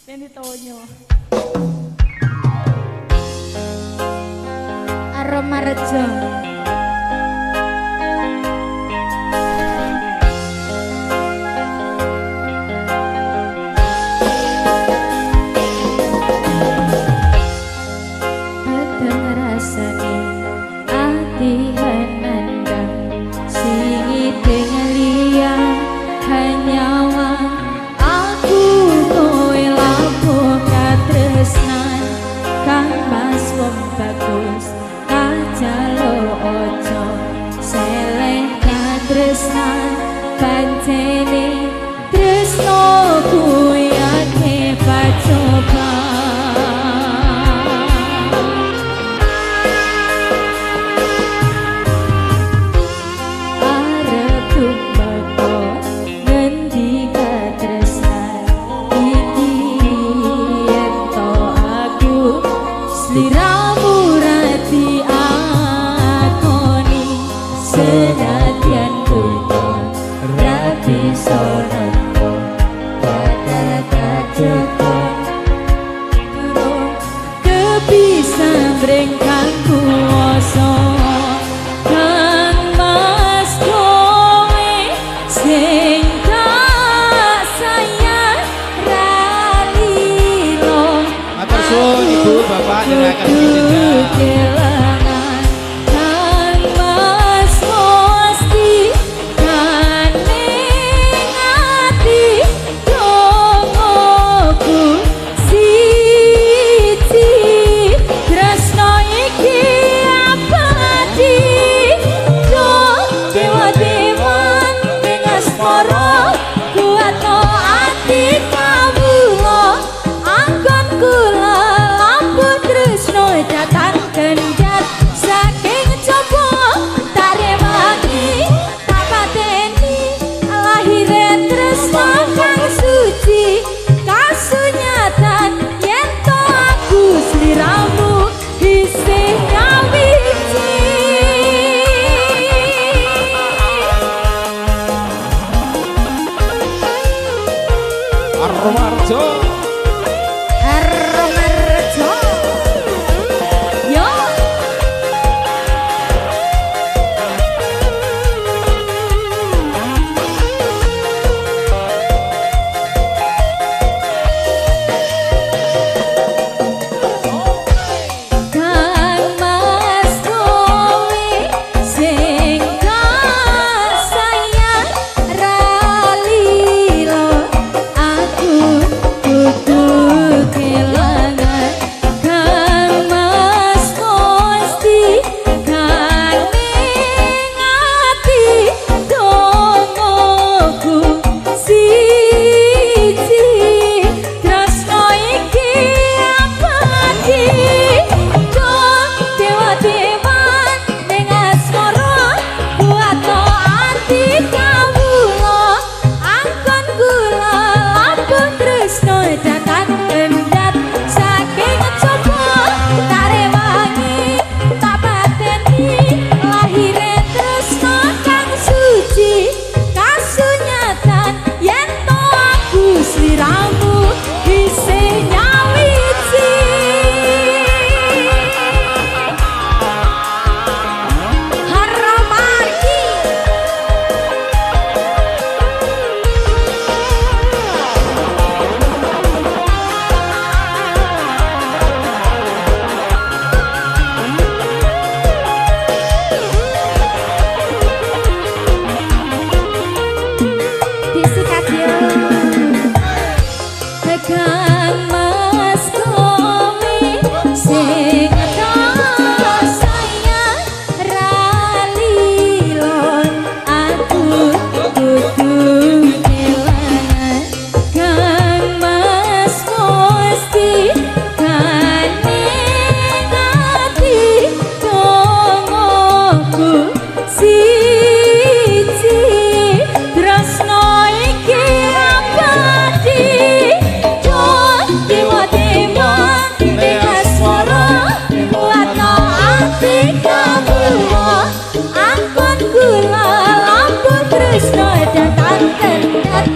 Benitonya. Aroma Rejo. Adem rasane ati hanandang singi dengan lia hanyawa aku kowe lapo katresnan kang mas wong bagus kajalo ojo seleh katresnan pancene tresno kuwi ake pacoba. Sliramu rati akoni senadyan kuto rati sonoko padahal kajoko durung kepisah brengkang kuoso kan mas kowe sing tak sayang ralilo matur suwun Ibu Bapak dengarkan kelangan kang mas mesti kaning ati dongoku siji tresno iki abadi dong dewa-dewan ning asmara kuatno ati kawula anggon kula lampun tresno datang kendat saking coba tarewangi tak pateni lahire tresno kang suci kasunyatan yen to aku sliramu isih nyawiji Arwarjo Krishna datang kendat